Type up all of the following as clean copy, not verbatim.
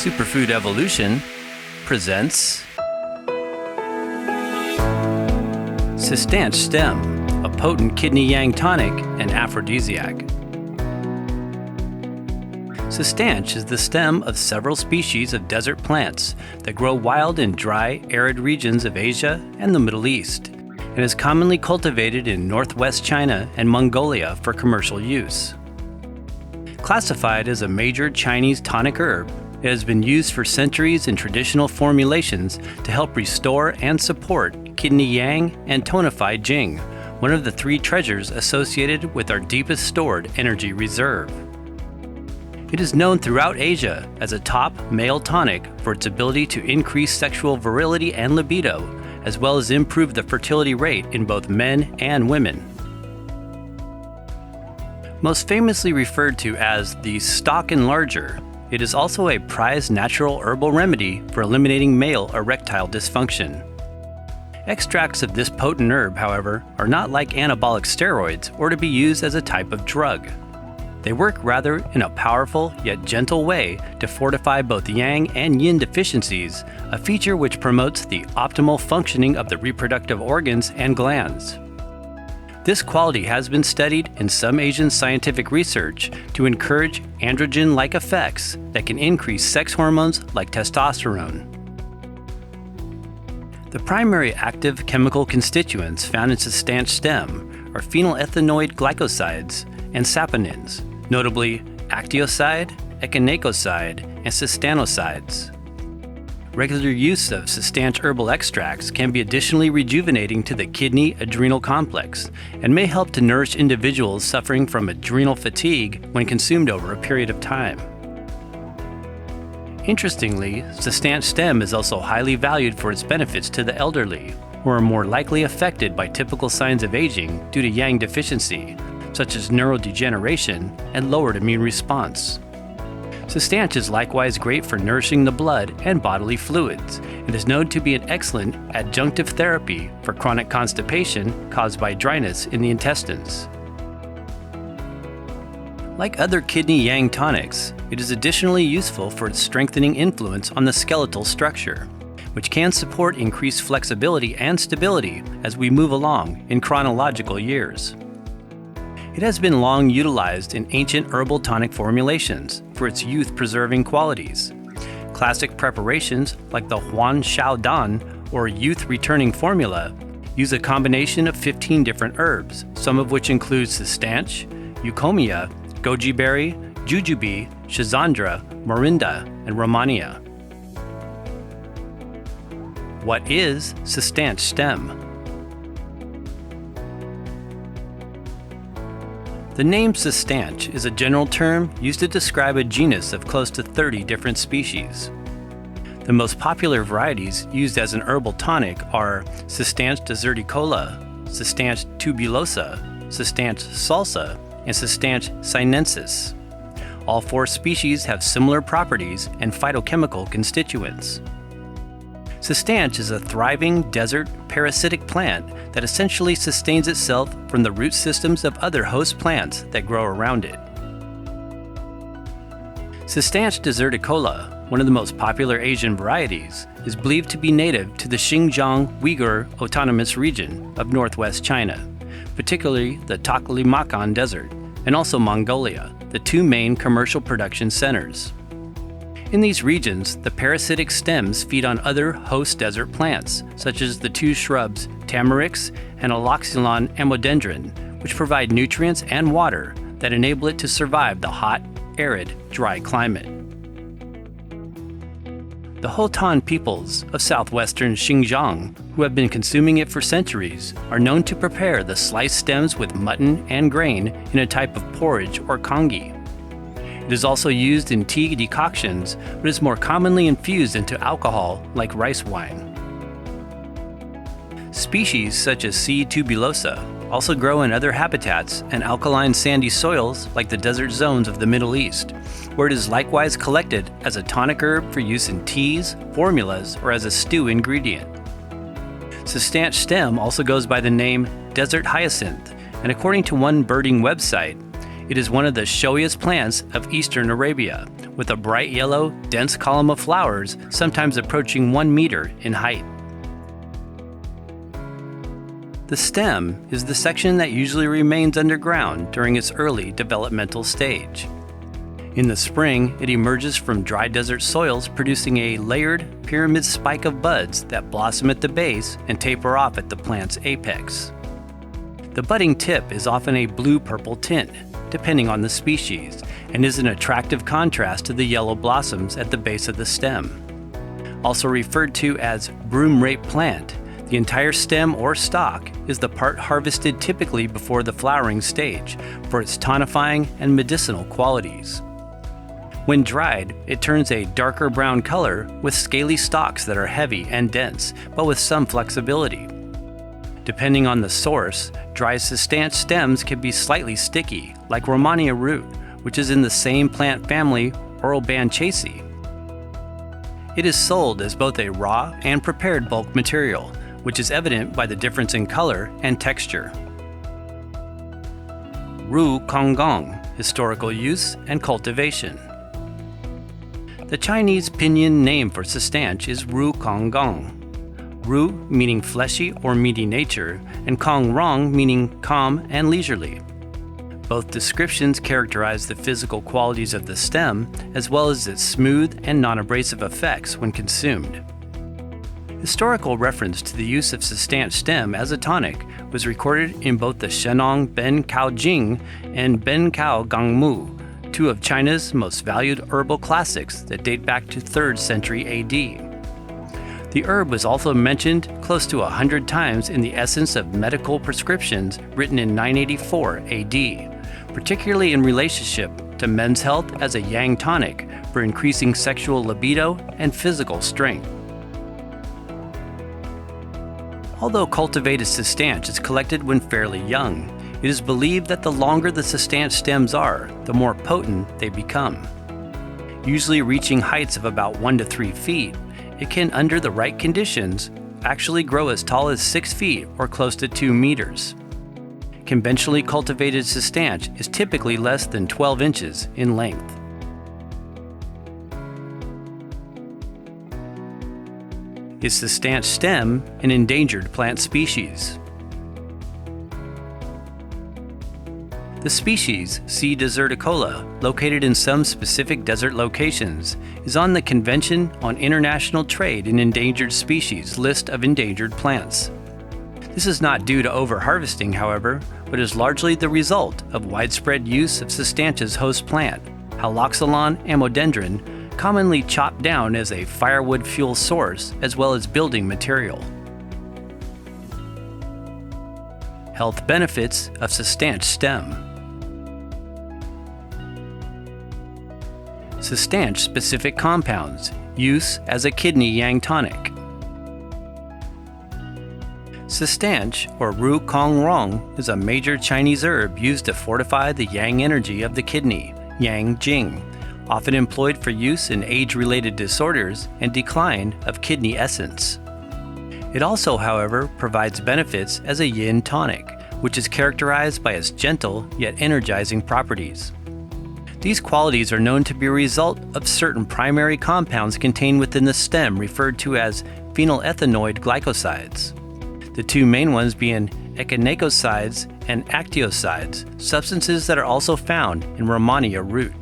Superfood Evolution presents Cistanche Stem, a potent kidney yang tonic and aphrodisiac. Cistanche is the stem of several species of desert plants that grow wild in dry, arid regions of Asia and the Middle East, and is commonly cultivated in northwest China and Mongolia for commercial use. Classified as a major Chinese tonic herb, it has been used for centuries in traditional formulations to help restore and support kidney yang and tonify Jing, one of the three treasures associated with our deepest stored energy reserve. It is known throughout Asia as a top male tonic for its ability to increase sexual virility and libido, as well as improve the fertility rate in both men and women. Most famously referred to as the Stalk Enlarger, it is also a prized natural herbal remedy for eliminating male erectile dysfunction. Extracts of this potent herb, however, are not like anabolic steroids or to be used as a type of drug. They work rather in a powerful yet gentle way to fortify both yang and yin deficiencies, a feature which promotes the optimal functioning of the reproductive organs and glands. This quality has been studied in some Asian scientific research to encourage androgen-like effects that can increase sex hormones like testosterone. The primary active chemical constituents found in Cistanche stem are phenylethanoid glycosides and saponins, notably actioside, echinacoside, and cystanosides. Regular use of Cistanche herbal extracts can be additionally rejuvenating to the kidney-adrenal complex and may help to nourish individuals suffering from adrenal fatigue when consumed over a period of time. Interestingly, Cistanche stem is also highly valued for its benefits to the elderly, who are more likely affected by typical signs of aging due to yang deficiency, such as neurodegeneration and lowered immune response. Cistanche is likewise great for nourishing the blood and bodily fluids, and is known to be an excellent adjunctive therapy for chronic constipation caused by dryness in the intestines. Like other kidney yang tonics, it is additionally useful for its strengthening influence on the skeletal structure, which can support increased flexibility and stability as we move along in chronological years. It has been long utilized in ancient herbal tonic formulations for its youth-preserving qualities. Classic preparations like the Huan Shao Dan or youth-returning formula use a combination of 15 different herbs, some of which include cistanche, eucommia, goji berry, jujube, schizandra, morinda, and romania. What is Cistanche stem? The name Cistanche is a general term used to describe a genus of close to 30 different species. The most popular varieties used as an herbal tonic are Cistanche deserticola, Cistanche tubulosa, Cistanche salsa, and Cistanche sinensis. All four species have similar properties and phytochemical constituents. Cistanche is a thriving desert parasitic plant that essentially sustains itself from the root systems of other host plants that grow around it. Cistanche deserticola, one of the most popular Asian varieties, is believed to be native to the Xinjiang Uyghur Autonomous Region of northwest China, particularly the Taklamakan Desert, and also Mongolia, the two main commercial production centers. In these regions, the parasitic stems feed on other host desert plants, such as the two shrubs Tamarix and Aloxylon amodendron, which provide nutrients and water that enable it to survive the hot, arid, dry climate. The Hotan peoples of southwestern Xinjiang, who have been consuming it for centuries, are known to prepare the sliced stems with mutton and grain in a type of porridge or congee. It is also used in tea decoctions, but is more commonly infused into alcohol like rice wine. Species such as C. tubulosa also grow in other habitats and alkaline sandy soils like the desert zones of the Middle East, where it is likewise collected as a tonic herb for use in teas, formulas, or as a stew ingredient. Cistanche stem also goes by the name desert hyacinth, and according to one birding website, It is one of the showiest plants of eastern Arabia, with a bright yellow, dense column of flowers, sometimes approaching 1 meter in height. The stem is the section that usually remains underground during its early developmental stage. In the spring, it emerges from dry desert soils, producing a layered pyramid spike of buds that blossom at the base and taper off at the plant's apex. The budding tip is often a blue-purple tint, depending on the species, and is an attractive contrast to the yellow blossoms at the base of the stem. Also referred to as broom-rape plant, the entire stem or stalk is the part harvested typically before the flowering stage for its tonifying and medicinal qualities. When dried, it turns a darker brown color with scaly stalks that are heavy and dense, but with some flexibility. Depending on the source, dry Cistanche stems can be slightly sticky, like Romania root, which is in the same plant family Orobanaceae. It is sold as both a raw and prepared bulk material, which is evident by the difference in color and texture. Ru Konggong, historical use and cultivation. The Chinese pinyin name for Cistanche is Ru Konggong. Ru meaning fleshy or meaty nature, and Kongrong meaning calm and leisurely. Both descriptions characterize the physical qualities of the stem, as well as its smooth and non-abrasive effects when consumed. Historical reference to the use of Cistanche stem as a tonic was recorded in both the Shenong Ben Cao Jing and Ben Cao Gangmu, two of China's most valued herbal classics that date back to 3rd century AD. The herb was also mentioned close to 100 times in the essence of medical prescriptions written in 984 AD, particularly in relationship to men's health as a yang tonic for increasing sexual libido and physical strength. Although cultivated Cistanche is collected when fairly young, it is believed that the longer the Cistanche stems are, the more potent they become. Usually reaching heights of about 1 to 3 feet, it can, under the right conditions, actually grow as tall as 6 feet or close to 2 meters. Conventionally cultivated Cistanche is typically less than 12 inches in length. Is Cistanche stem an endangered plant species? The species, C. deserticola, located in some specific desert locations, is on the Convention on International Trade in Endangered Species list of endangered plants. This is not due to over-harvesting, however, but is largely the result of widespread use of Cistanche's host plant, Haloxylon amodendron, commonly chopped down as a firewood fuel source as well as building material. Health benefits of Cistanche stem. Cistanche-specific compounds, use as a kidney yang tonic. Cistanche, or Ru Kongrong, is a major Chinese herb used to fortify the yang energy of the kidney, yang Jing, often employed for use in age-related disorders and decline of kidney essence. It also, however, provides benefits as a yin tonic, which is characterized by its gentle yet energizing properties. These qualities are known to be a result of certain primary compounds contained within the stem referred to as phenylethanoid glycosides. The two main ones being echinacosides and actiosides, substances that are also found in Romania root.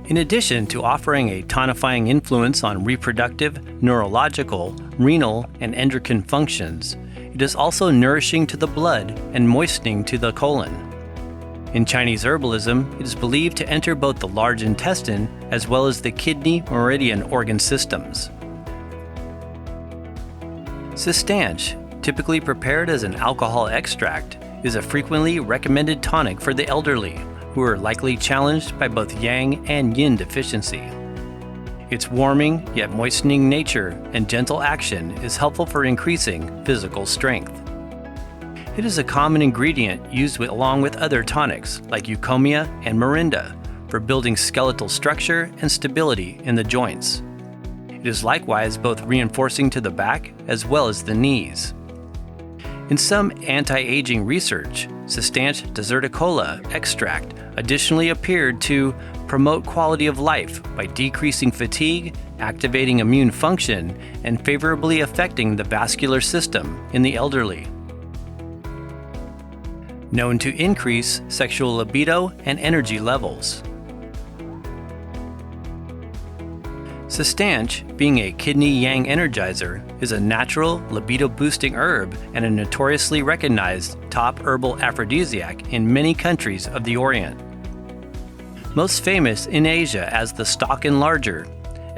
In addition to offering a tonifying influence on reproductive, neurological, renal, and endocrine functions, it is also nourishing to the blood and moistening to the colon. In Chinese herbalism, it is believed to enter both the large intestine as well as the kidney meridian organ systems. Cistanche, typically prepared as an alcohol extract, is a frequently recommended tonic for the elderly, who are likely challenged by both yang and yin deficiency. Its warming yet moistening nature and gentle action is helpful for increasing physical strength. It is a common ingredient used along with other tonics like eucomia and morinda for building skeletal structure and stability in the joints. It is likewise both reinforcing to the back as well as the knees. In some anti-aging research, Cistanche deserticola extract additionally appeared to promote quality of life by decreasing fatigue, activating immune function, and favorably affecting the vascular system in the elderly. Known to increase sexual libido and energy levels. Cistanche, being a kidney yang energizer, is a natural libido-boosting herb and a notoriously recognized top herbal aphrodisiac in many countries of the Orient. Most famous in Asia as the Stalk Enlarger,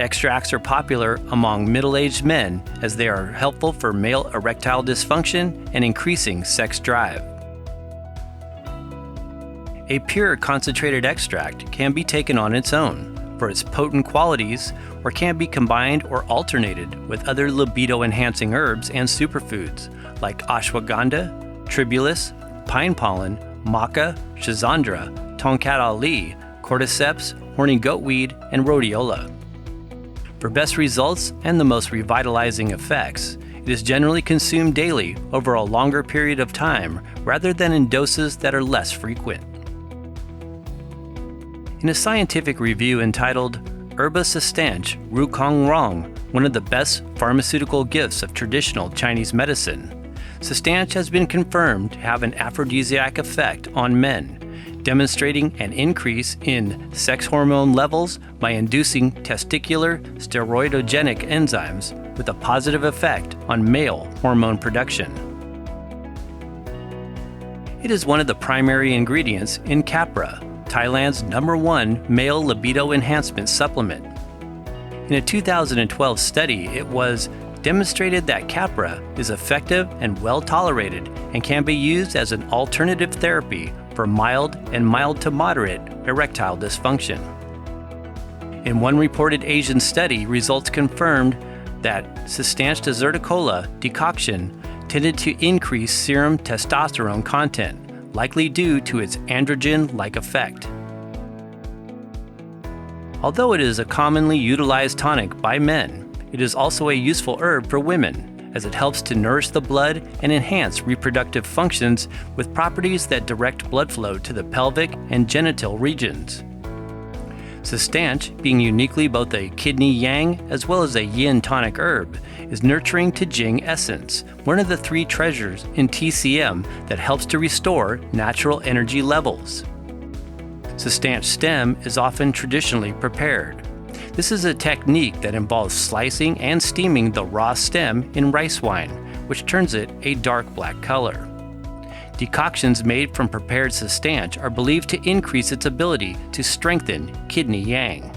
extracts are popular among middle-aged men as they are helpful for male erectile dysfunction and increasing sex drive. A pure concentrated extract can be taken on its own for its potent qualities, or can be combined or alternated with other libido-enhancing herbs and superfoods like ashwagandha, tribulus, pine pollen, maca, schizandra, tonkat ali, cordyceps, horny goatweed, and rhodiola. For best results and the most revitalizing effects, it is generally consumed daily over a longer period of time rather than in doses that are less frequent. In a scientific review entitled Herba Cistanche Rukong Rong, one of the best pharmaceutical gifts of traditional Chinese medicine, Cistanche has been confirmed to have an aphrodisiac effect on men, demonstrating an increase in sex hormone levels by inducing testicular steroidogenic enzymes with a positive effect on male hormone production. It is one of the primary ingredients in Capra, Thailand's #1 male libido enhancement supplement. In a 2012 study, it was demonstrated that Capra is effective and well tolerated and can be used as an alternative therapy for mild and mild to moderate erectile dysfunction. In one reported Asian study, results confirmed that Cistanche deserticola decoction tended to increase serum testosterone content, likely due to its androgen-like effect. Although it is a commonly utilized tonic by men, it is also a useful herb for women, as it helps to nourish the blood and enhance reproductive functions with properties that direct blood flow to the pelvic and genital regions. Cistanche, being uniquely both a kidney yang as well as a yin tonic herb, is nurturing to Jing essence, one of the 3 treasures in TCM that helps to restore natural energy levels. Cistanche stem is often traditionally prepared. This is a technique that involves slicing and steaming the raw stem in rice wine, which turns it a dark black color. Decoctions made from prepared cistanche are believed to increase its ability to strengthen kidney yang.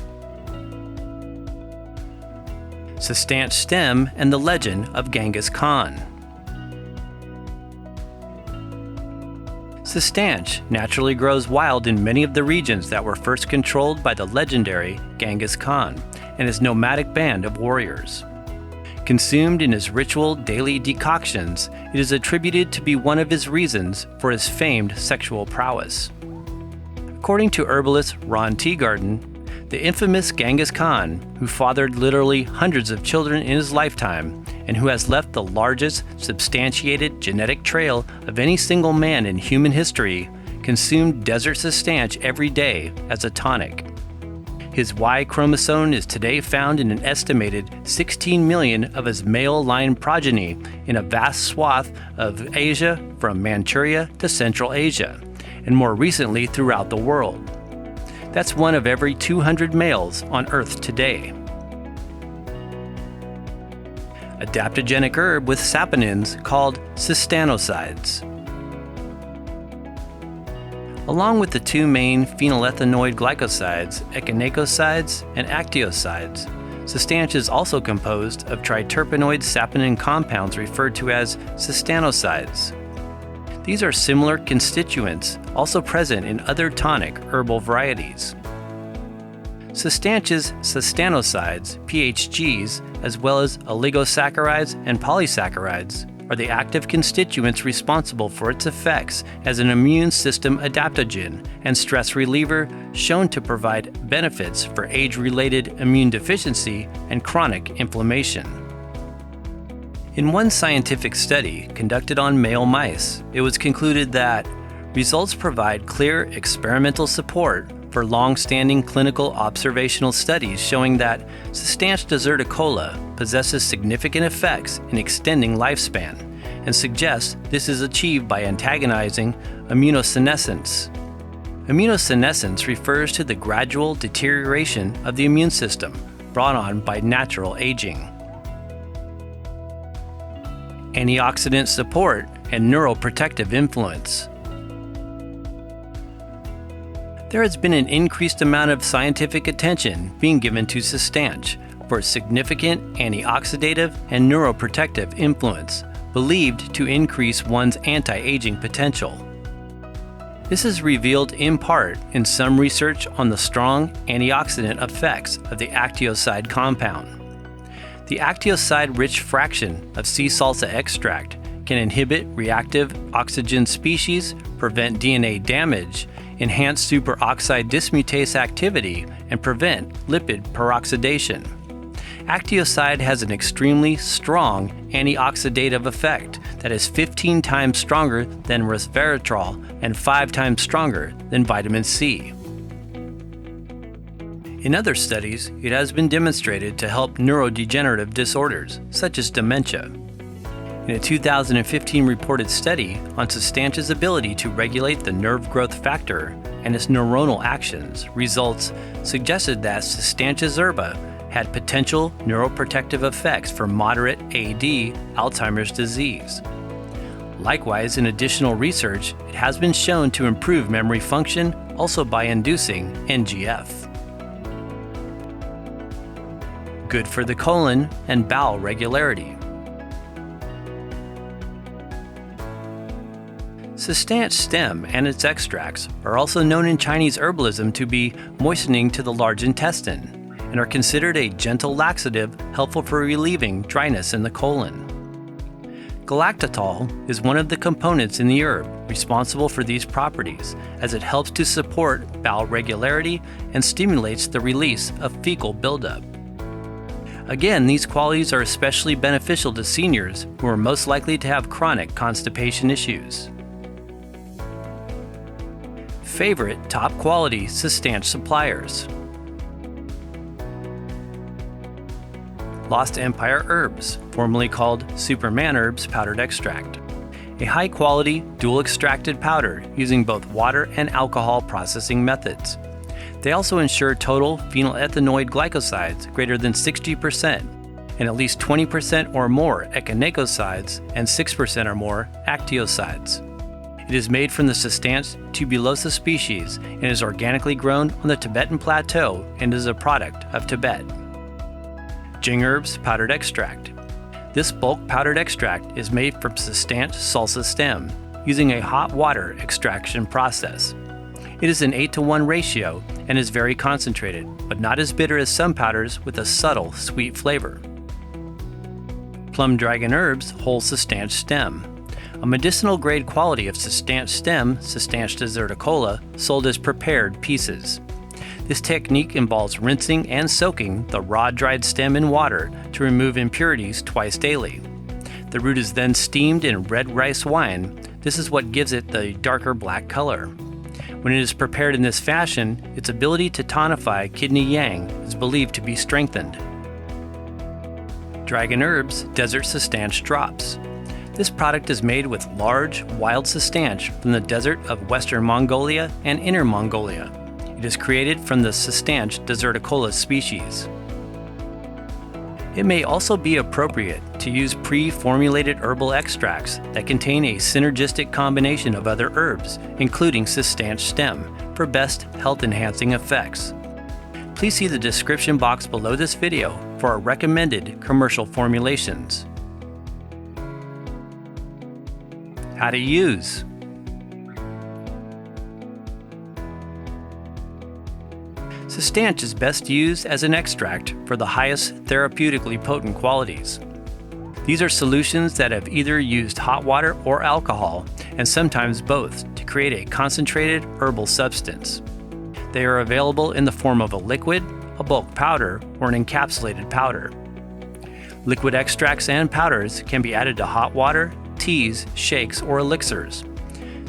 Cistanche stem and the legend of Genghis Khan. Cistanche naturally grows wild in many of the regions that were first controlled by the legendary Genghis Khan and his nomadic band of warriors. Consumed in his ritual daily decoctions, it is attributed to be one of his reasons for his famed sexual prowess. According to herbalist Ron Teagarden, the infamous Genghis Khan, who fathered literally hundreds of children in his lifetime and who has left the largest substantiated genetic trail of any single man in human history, consumed desert cistanche every day as a tonic. His Y chromosome is today found in an estimated 16 million of his male line progeny in a vast swath of Asia from Manchuria to Central Asia, and more recently throughout the world. That's one of every 200 males on Earth today. Adaptogenic herb with saponins called cistanocides. Along with the 2 main phenylethanoid glycosides, echinacosides and actiosides, cistanche is also composed of triterpenoid saponin compounds referred to as cistanocides. These are similar constituents also present in other tonic herbal varieties. Cistanche's cistanocides, PHGs, as well as oligosaccharides and polysaccharides, are the active constituents responsible for its effects as an immune system adaptogen and stress reliever, shown to provide benefits for age-related immune deficiency and chronic inflammation. In one scientific study conducted on male mice, it was concluded that Results provide clear experimental support for long-standing clinical observational studies showing that Cistanche deserticola possesses significant effects in extending lifespan and suggests this is achieved by antagonizing immunosenescence. Immunosenescence refers to the gradual deterioration of the immune system brought on by natural aging. Antioxidant support and neuroprotective influence. There has been an increased amount of scientific attention being given to Cistanche for its significant antioxidative and neuroprotective influence, believed to increase one's anti-aging potential. This is revealed in part in some research on the strong antioxidant effects of the actioside compound. The actioside-rich fraction of sea salsa extract can inhibit reactive oxygen species, prevent DNA damage, enhance superoxide dismutase activity, and prevent lipid peroxidation. Actioside has an extremely strong antioxidative effect that is 15 times stronger than resveratrol and 5 times stronger than vitamin C. In other studies, it has been demonstrated to help neurodegenerative disorders, such as dementia. In a 2015 reported study on Cistanche's ability to regulate the nerve growth factor and its neuronal actions, results suggested that Cistanche's herba had potential neuroprotective effects for moderate AD Alzheimer's disease. Likewise, in additional research, it has been shown to improve memory function also by inducing NGF. Good for the colon and bowel regularity. Cistanche stem and its extracts are also known in Chinese herbalism to be moistening to the large intestine and are considered a gentle laxative helpful for relieving dryness in the colon. Galactitol is one of the components in the herb responsible for these properties, as it helps to support bowel regularity and stimulates the release of fecal buildup. Again, these qualities are especially beneficial to seniors who are most likely to have chronic constipation issues. Favorite top quality Cistanche suppliers. Lost Empire Herbs, formerly called Superman Herbs Powdered Extract. A high-quality, dual-extracted powder using both water and alcohol processing methods. They also ensure total phenylethanoid glycosides greater than 60% and at least 20% or more echinocosides and 6% or more actiosides. It is made from the Cistanche tubulosa species and is organically grown on the Tibetan Plateau and is a product of Tibet. Jing Herbs Powdered Extract. This bulk powdered extract is made from Cistanche salsa stem using a hot water extraction process. It is an 8-to-1 ratio and is very concentrated, but not as bitter as some powders with a subtle sweet flavor. Plum Dragon Herbs Whole Cistanche Stem. A medicinal grade quality of Cistanche stem, Cistanche deserticola, sold as prepared pieces. This technique involves rinsing and soaking the raw dried stem in water to remove impurities twice daily. The root is then steamed in red rice wine. This is what gives it the darker black color. When it is prepared in this fashion, its ability to tonify kidney yang is believed to be strengthened. Dragon Herbs Desert Cistanche Drops. This product is made with large, wild Cistanche from the desert of Western Mongolia and Inner Mongolia. It is created from the Cistanche deserticola species. It may also be appropriate to use pre-formulated herbal extracts that contain a synergistic combination of other herbs, including Cistanche stem, for best health-enhancing effects. Please see the description box below this video for our recommended commercial formulations. How to use. Cistanche is best used as an extract for the highest therapeutically potent qualities. These are solutions that have either used hot water or alcohol, and sometimes both, to create a concentrated herbal substance. They are available in the form of a liquid, a bulk powder, or an encapsulated powder. Liquid extracts and powders can be added to hot water, teas, shakes, or elixirs.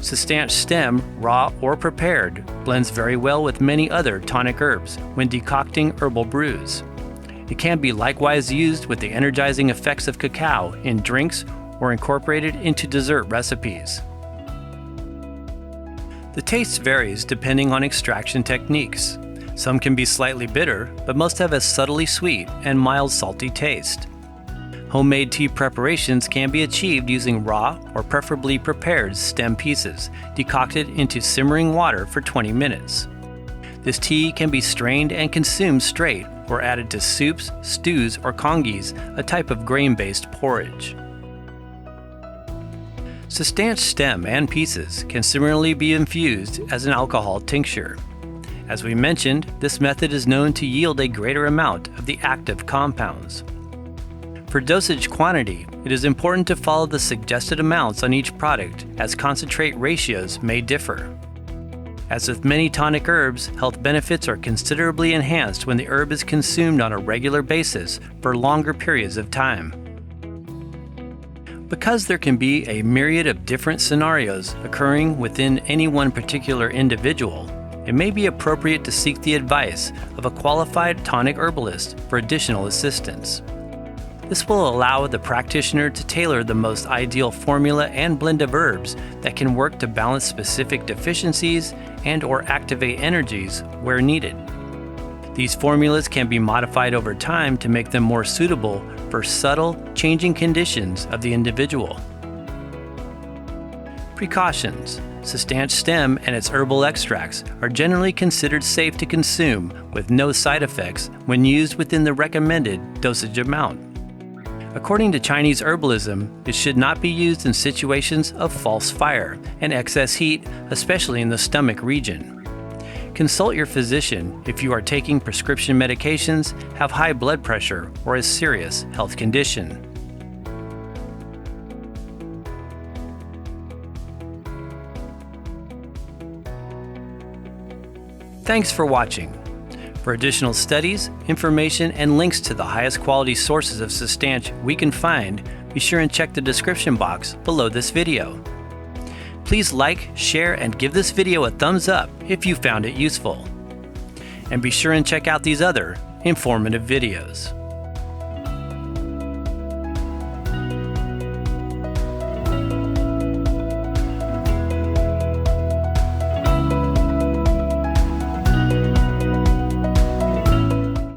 Cistanche stem, raw or prepared, blends very well with many other tonic herbs when decocting herbal brews. It can be likewise used with the energizing effects of cacao in drinks or incorporated into dessert recipes. The taste varies depending on extraction techniques. Some can be slightly bitter, but most have a subtly sweet and mild salty taste. Homemade tea preparations can be achieved using raw or preferably prepared stem pieces, decocted into simmering water for 20 minutes. This tea can be strained and consumed straight or added to soups, stews, or congis, a type of grain-based porridge. Cistanche stem and pieces can similarly be infused as an alcohol tincture. As we mentioned, this method is known to yield a greater amount of the active compounds. For dosage quantity, it is important to follow the suggested amounts on each product, as concentrate ratios may differ. As with many tonic herbs, health benefits are considerably enhanced when the herb is consumed on a regular basis for longer periods of time. Because there can be a myriad of different scenarios occurring within any one particular individual, it may be appropriate to seek the advice of a qualified tonic herbalist for additional assistance. This will allow the practitioner to tailor the most ideal formula and blend of herbs that can work to balance specific deficiencies and/or activate energies where needed. These formulas can be modified over time to make them more suitable for subtle, changing conditions of the individual. Precautions. Cistanche stem and its herbal extracts are generally considered safe to consume with no side effects when used within the recommended dosage amount. According to Chinese herbalism, it should not be used in situations of false fire and excess heat, especially in the stomach region. Consult your physician if you are taking prescription medications, have high blood pressure, or a serious health condition. Thanks for watching. For additional studies, information, and links to the highest quality sources of Cistanche we can find, be sure and check the description box below this video. Please like, share, and give this video a thumbs up if you found it useful. And be sure and check out these other informative videos.